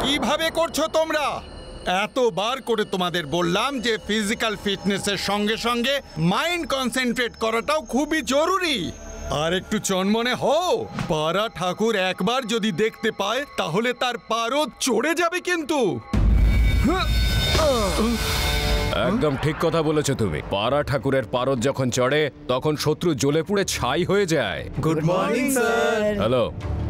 কিভাবে করছো তোমরা? এতবার করে তোমাদের বললাম যে ফিজিক্যাল ফিটনেসের সঙ্গে সঙ্গে মাইন্ড কনসেন্ট্রেট করাটাও খুবই জরুরি। আর একটু চনমনে হও, পাড়া ঠাকুর একবার যদি দেখতে পায় তাহলে তার পারদ চড়ে যাবে কিন্তু। একদম ঠিক কথা বলেছো তুমি। পাড়া ঠাকুরের পারদ যখন চড়ে তখন শত্রু জ্বলে পুড়ে ছাই হয়ে যায়। Good morning sir. Hello,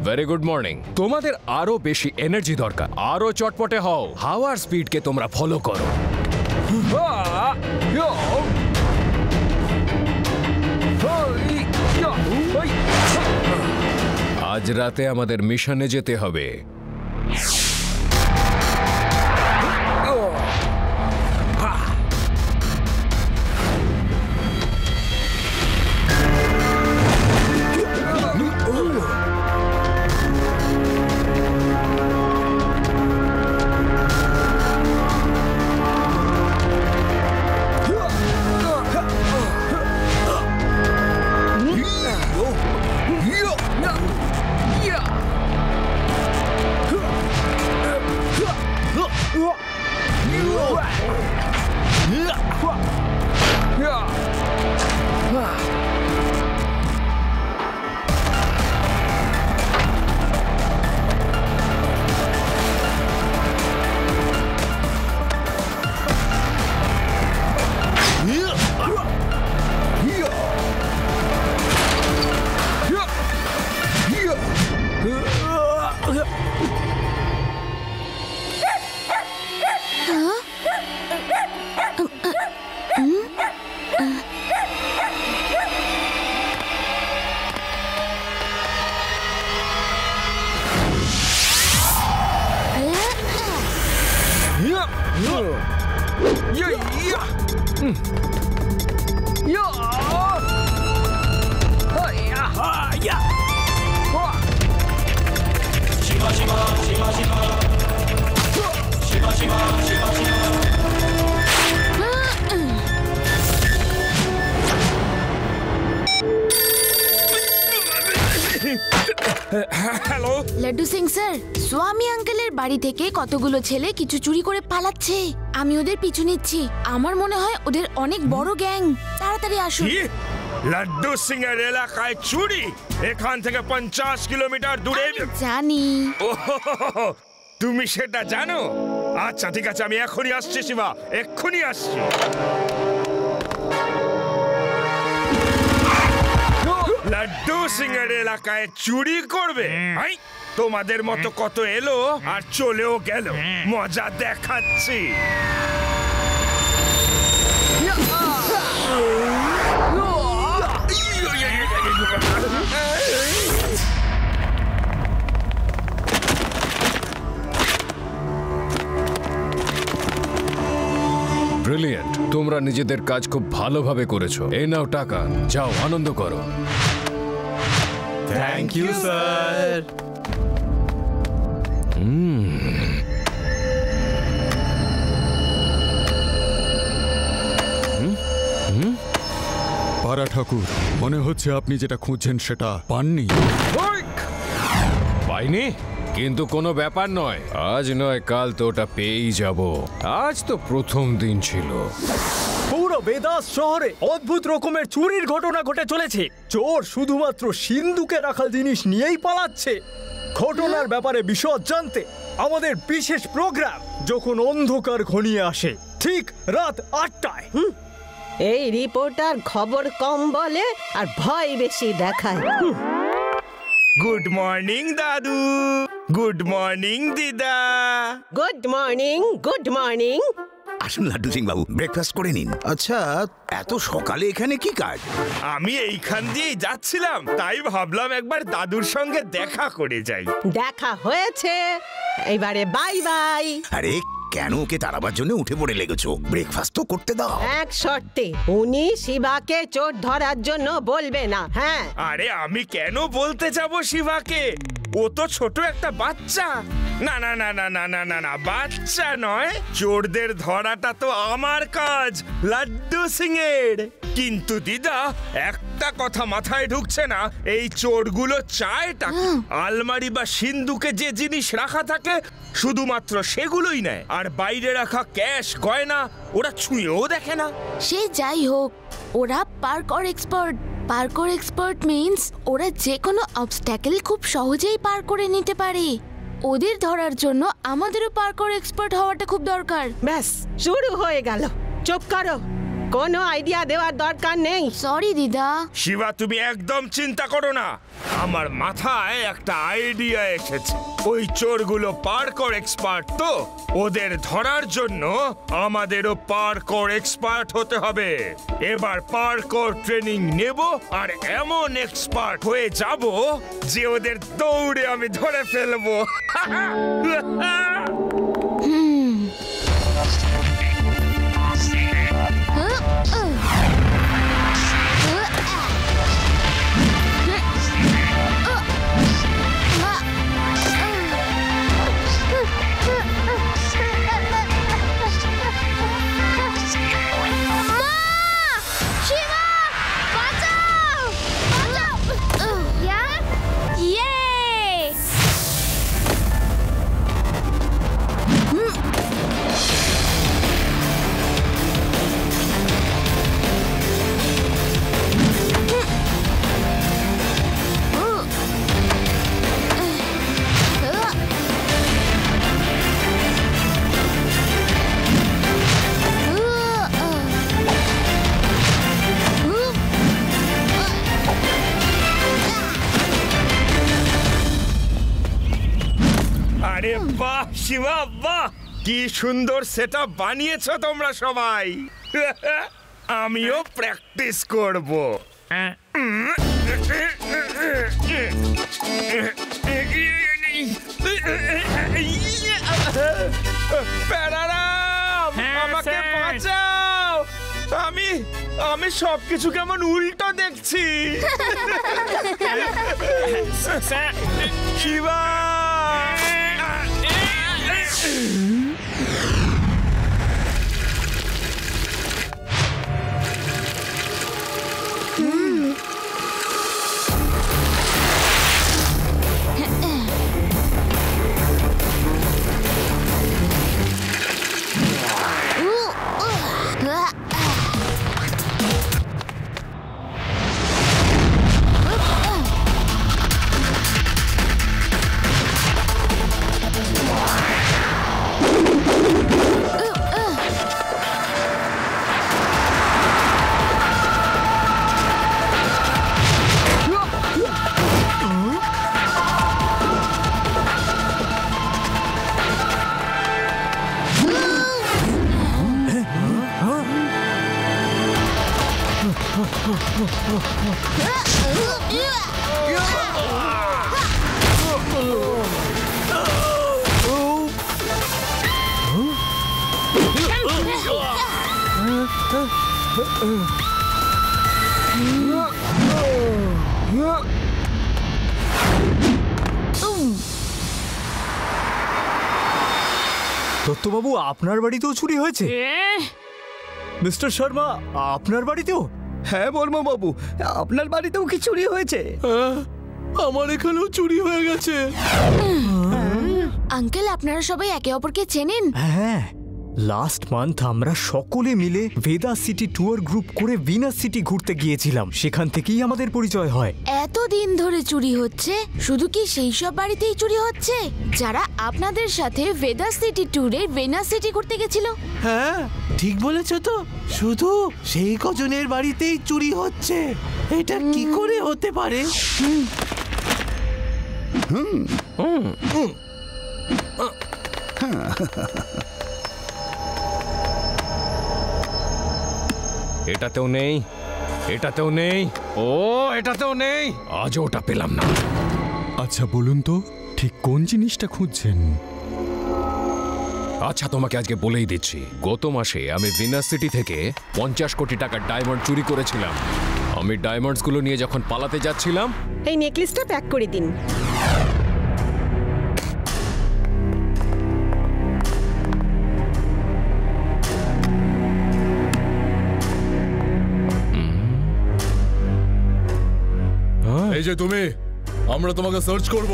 very good morning. তোমাদের আরো বেশি এনার্জি দরকার, আরো চটপটে হও। হাওয়ার স্পিডকে তোমরা ফলো করো। আজ রাতে আমাদের মিশনে যেতে হবে। হ্যালো লাড্ডু সিং স্যার, স্বামী আঙ্কেলের বাড়ি থেকে কতগুলো ছেলে কিছু চুরি করে পালাচ্ছে। আমি ওদের পিছু নিচ্ছি। আমার মনে হয় ওদের অনেক বড় গ্যাং। তাড়াতাড়ি আসুন। লাড্ডু সিং এর এলাকায় চুরি? এখান থেকে 50 কিলোমিটার দূরে। জানি। তুমি সেটা জানো? আচ্ছা ঠিক আছে, আমি এখনই আসছি শিবা, এক্ষুনি আসছি। লাড্ডু সিং এর এলাকায় চুরি করবে? তোমাদের মতো কত এলো আর চলেও গেল, মজা দেখাচ্ছি। ব্রিলিয়েন্ট, তোমরা নিজেদের কাজ খুব ভালোভাবে করেছো। এই নাও টাকা, যাও আনন্দ করো। Thank you sir. পাড়া ঠাকুর, মনে হচ্ছে আপনি যেটা খুঁজছেন সেটা পাননি। পাইনি? কিন্তু কোনো ব্যাপার নয়, আজ নয় কাল তো ওটা পেয়েই যাব। আজ তো প্রথম দিন ছিল। পুরো বেদাস শহরে অদ্ভুত রকমের চুরির ঘটনা ঘটে চলেছে। চোর শুধুমাত্র সিন্ধুকে রাখা জিনিস নিয়েই পালাচ্ছে। ঘটনার ব্যাপারে বিশদ জানতে আমাদের বিশেষ প্রোগ্রাম যখন অন্ধকার ঘনিয়ে আসে, ঠিক রাত 8টায়। এই রিপোর্টার খবর কম বলে আর ভয় বেশি দেখায়। গুড মর্নিং দাদু। গুড মর্নিং দিদা। Good morning, good morning. আসুন লাড্ডু সিং বাবু, ব্রেকফাস্ট করে নিন। আচ্ছা, এত সকালে এখানে কি কাজ? আমি এইখান দিয়েই যাচ্ছিলাম, তাই ভাবলাম একবার দাদুর সঙ্গে দেখা করে যাই। দেখা হয়েছে, এবারে বাই বাই। আরে কেন ওকে তাড়াবার জন্য উঠে পড়ে লেগেছো? ব্রেকফাস্ট তো করতে দাও। এক শর্তে, উনি শিবাকে চোর ধরার জন্য বলবে না। হ্যাঁ, আরে আমি কেন বলতে যাব শিবাকে? ও তো ছোট একটা বাচ্চা। না না না না না না না না, বাচ্চা নয়। চোরদের ধরাটা তো আমার কাজ, লাড্ডু সিং এর। কিন্তু দিদা, একটা কথা মাথায় ঢুকছে না, এই চোরগুলো চায়টা কি? আলমারি বা সিন্ধুকে যে জিনিস রাখা থাকে শুধুমাত্র সেগুলোই নেয়, আর বাইরে রাখা ক্যাশ গয়না ওরা ছুঁয়েও দেখে না। সে যাই হোক, ওরা পার্কর এক্সপার্ট। পার্কর এক্সপার্ট মিন্স ওরা যে কোনো অবস্ট্যাকেল খুব সহজেই পার করে নিতে পারে। ওদের ধরার জন্য আমাদেরও পার্কর এক্সপার্ট হওয়াটা খুব দরকার। ব্যাস শুরু হয়ে গেল। চুপ করো, কোনো আইডিয়া দেওয়ার দরকার নেই। সরি দিদা। শিবা, তুমি একদম চিন্তা করো না, আমার মাথায় একটা আইডিয়া এসেছে। ওই চোরগুলো পার্কর এক্সপার্ট, তো ওদের ধরার জন্য আমাদেরও পার্কর এক্সপার্ট হতে হবে। এবার পার্কর ট্রেনিং নেব আর এমন এক্সপার্ট হয়ে যাব যে ওদের দৌড়ে আমি ধরে ফেলবো। আরে বাহ শিবা, বাহ, কি সুন্দর সেটআপ বানিয়েছো তোমরা সবাই। আমিও প্র্যাকটিস করব। প্যারারাম, আমাকে বাঁচাও। আমি সবকিছু কেমন উল্টো দেখছি। শিবা, দত্তবাবু, আপনার বাড়িতেও চুরি হয়েছে? মিস্টার শর্মা, আপনার বাড়িতেও? হ্যাঁ বর্মা বাবু, আপনার বাড়িতেও কি চুরি হয়েছে? আমার এখানেও চুরি হয়ে গেছে। আঙ্কেল, আপনারা সবাই একে অপরকে চেনেন? হ্যাঁ, লাস্ট মান্থ আমরা সকলে মিলে ভেদা সিটি ট্যুর গ্রুপ করে ভিনাস সিটি ঘুরতে গিয়েছিলাম। সেখান থেকেই আমাদের পরিচয় হয়। এতদিন ধরে চুরি হচ্ছে, শুধু কি সেই সব বাড়িতেই চুরি হচ্ছে যারা আপনাদের সাথে ভেদা সিটি ট্যুরে ভিনাস সিটি ঘুরতে গেছিল? হ্যাঁ ঠিক বলেছো তো, শুধু সেই কজনের বাড়িতেই চুরি হচ্ছে। এটা কি করে হতে পারে? এটাতেও নেই, এটাতেও নেই, ও এটাতেও নেই, আজও ওটা পেলাম না। আচ্ছা বলুন তো, ঠিক কোন জিনিসটা খুঁজছেন? আচ্ছা, তোমাকে আজকে বলেই দিচ্ছি, গত মাসে আমি ভিনাস সিটি থেকে 50 কোটি টাকার ডায়মন্ড চুরি করেছিলাম। আমি ডায়মন্ডসগুলো নিয়ে যখন পালাতে যাচ্ছিলাম, এই নেকলেসটা প্যাক করে দিন। এই যে তুমি, আমরা তোমাকে সার্চ করব।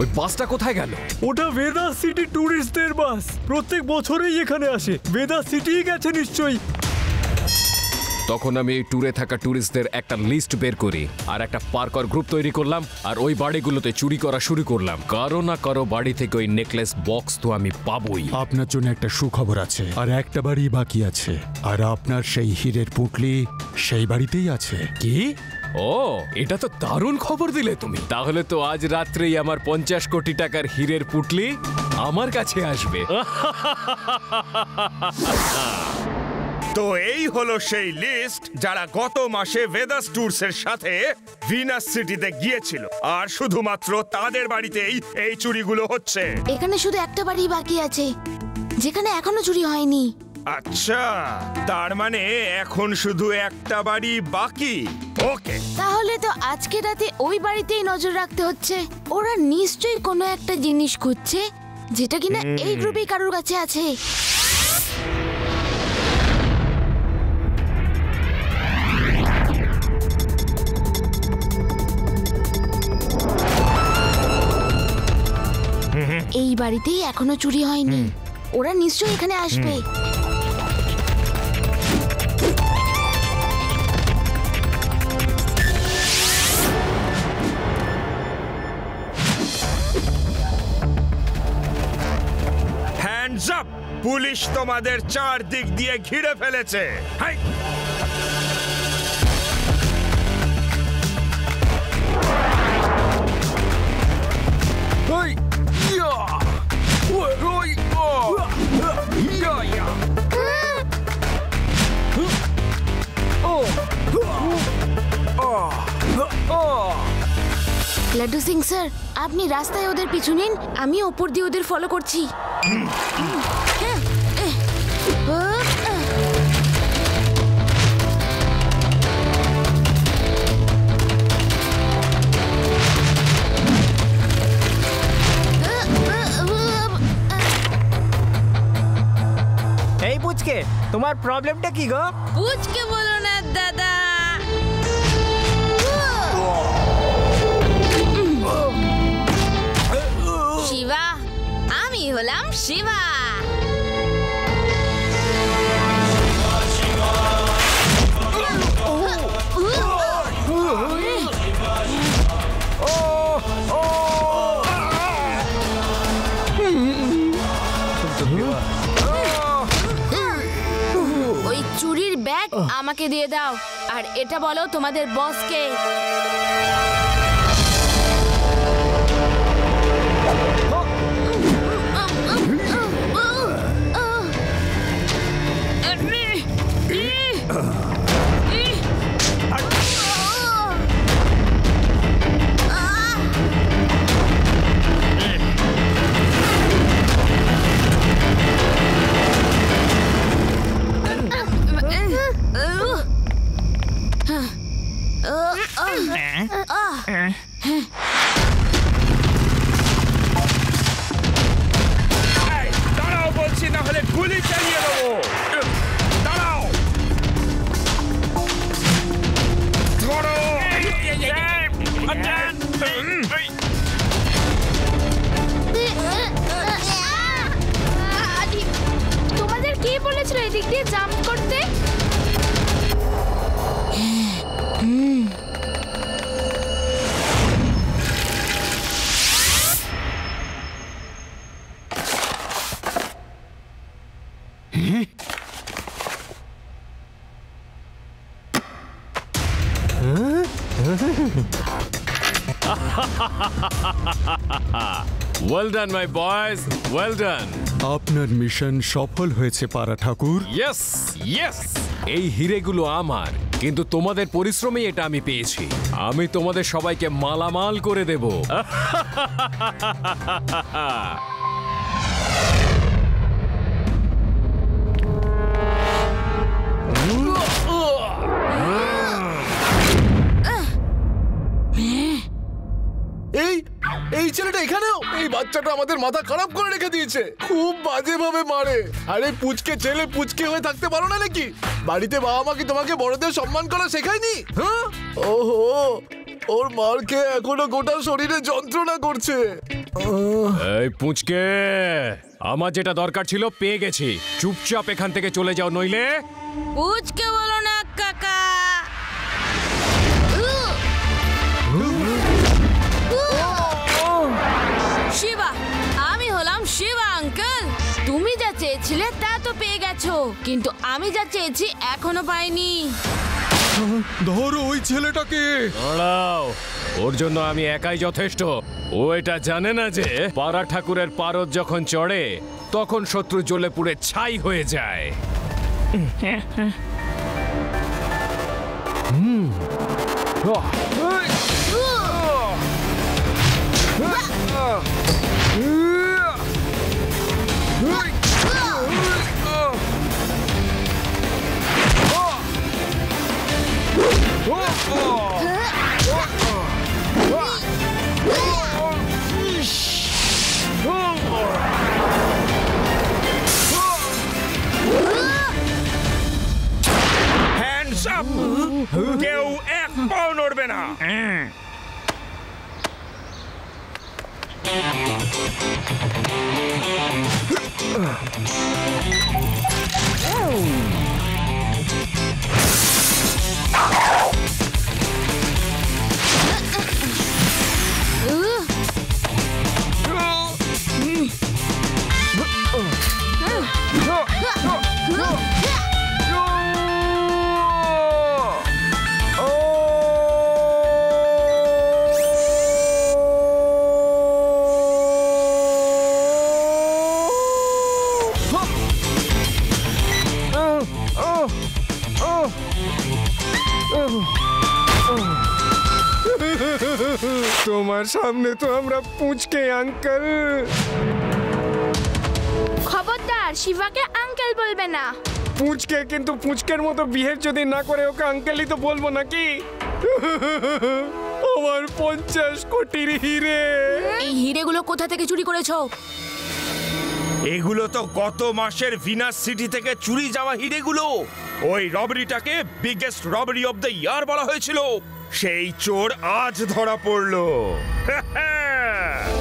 ওই বাসটা কোথায় গেল? ওটা ভেদাস সিটি ট্যুরিস্টদের বাস, প্রত্যেক বছরেই এখানে আসে। ভেদাস সিটি গেছে নিশ্চয়ই। তখন আমি এই ট্যুরে থাকা ট্যুরিস্টদের একটা লিস্ট বের করি আর একটা পার্কর গ্রুপ তৈরি করলাম, আর ওই বাড়িগুলোতে চুরি করা শুরু করলাম। কারো না কারো বাড়ি থেকে ওই নেকলেস বক্স তো আমি পাবোই। আপনার জন্য একটা সুখবর আছে, আর একটা বাড়ি বাকি আছে, আর আপনার সেই হীরের পুঁটলি সেই বাড়িতেই আছে। কি? ও, এটা তো দারুণ খবর দিলে তুমি। তাহলে তো আজ রাত্রেই আমার 50 কোটি টাকার হীরের পুঁটলি আমার কাছে আসবে। তো এই হলো সেই লিস্ট যারা গত মাসে ভেদাস ট্যুরস এর সাথে ভিনাস সিটিতে গিয়েছিল, আর শুধুমাত্র তাদের বাড়িতেই এই চুরিগুলো হচ্ছে। এখানে শুধু একটা বাড়ি বাকি আছে যেখানে এখনো চুরি হয়নি। আচ্ছা, তার মানে এখন শুধু একটা বাড়ি বাকি। ওকে, তাহলে তো আজকে রাতে ওই বাড়িতেই নজর রাখতে হচ্ছে। ওরা নিশ্চয়ই কোনো একটা জিনিস খুঁজছে যেটা কিনা এই গ্রুপে কারোর কাছে আছে। এই বাড়িতেই এখনো চুরি হয়নি, ওরা নিশ্চয়ই এখানে আসবে। Hands up! পুলিশ তোমাদের চারদিক দিয়ে ঘিরে ফেলেছে। হাই! লাড্ডু সিং স্যার, আপনি রাস্তায় ওদের পিছু নিন, আমি ওপর দিয়ে ওদের ফলো করছি। এই পুচকে, তোমার প্রবলেমটা কি গো? পুচকে বলো না দাদা। শিবা, আমি হলাম শিবা। ওই চুরির ব্যাগ আমাকে দিয়ে দাও, আর এটা বলো তোমাদের বসকে। দাঁড়াও বলছি, না হলে গুলি চালিয়ে দেবো। দাঁড়াও, ধরো। তোমাদের কে বলেছিল এদিক দিয়ে জাম্প করতে? ওয়েল ডান মাই বয়েজ, ওয়েল ডান। আপনার মিশন সফল হয়েছে পারা ঠাকুর। ইয়েস ইয়েস, এই হিরেগুলো আমার, কিন্তু তোমাদের পরিশ্রমেই এটা আমি পেয়েছি। আমি তোমাদের সবাইকে মালামাল করে দেব। এই এই ছেলেটা এখানেও? এই বাচ্চাটা আমাদের মাথা খারাপ করে রেখে দিয়েছে, খুব বাজে ভাবে মারে। আরে পুচকে ছেলে, পুচকে হয়ে থাকতে পারো না নাকি? বাড়িতে বাবা মা কি তোমাকে বড়দের সম্মান করা শেখায়নি? হ্যাঁ? ওহো, ওর মার খেয়ে এখনো গোটা শরীরে যন্ত্রণা করছে। এই পুঁচকে, আমার যেটা দরকার ছিল পেয়ে গেছি। চুপচাপ এখান থেকে চলে যাও, নইলে পুচকে বলো না কাকা। শিবা, আমি হলাম শিবা আঙ্কেল। তুমি যা চেয়েছিলে তা তো পেয়ে গেছো, কিন্তু আমি যা চেয়েছি এখনো পাইনি। ধরো ওই ছেলেটাকে। দাঁড়াও, ওর জন্য আমি একাই যথেষ্ট। ও এটা জানে না যে পাড়া ঠাকুরের পারদ যখন চড়ে তখন শত্রু জ্বলে পুড়ে ছাই হয়ে যায়। Hands up! কেউ এক পাও নড়বে না। তোমার সামনে তো আমরা পুচকে আঙ্কেল। খবরদার, শিবাকে আঙ্কেল বলবে না। পুচকে, কিন্তু পুচকের মতো বিহেভ যদি না করে ওকে আঙ্কেলই তো বলবো নাকি? আমার 50 কোটির হিরে। এই হিরেগুলো কোথা থেকে চুরি করেছো? এগুলো তো গত মাসের ভিনাস সিটি থেকে চুরি যাওয়া হিরেগুলো। ওই রবারিটাকে biggest robbery of the year বলা হয়েছিল। সেই চোর আজ ধরা পড়লো।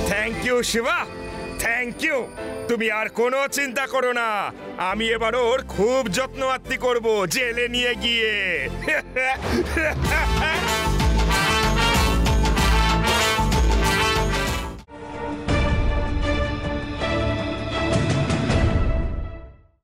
Thank you Shiva, thank you. তুমি আর কোনো চিন্তা করো না, আমি এবার ওর খুব যত্ন আত্তি করবো জেলে নিয়ে গিয়ে।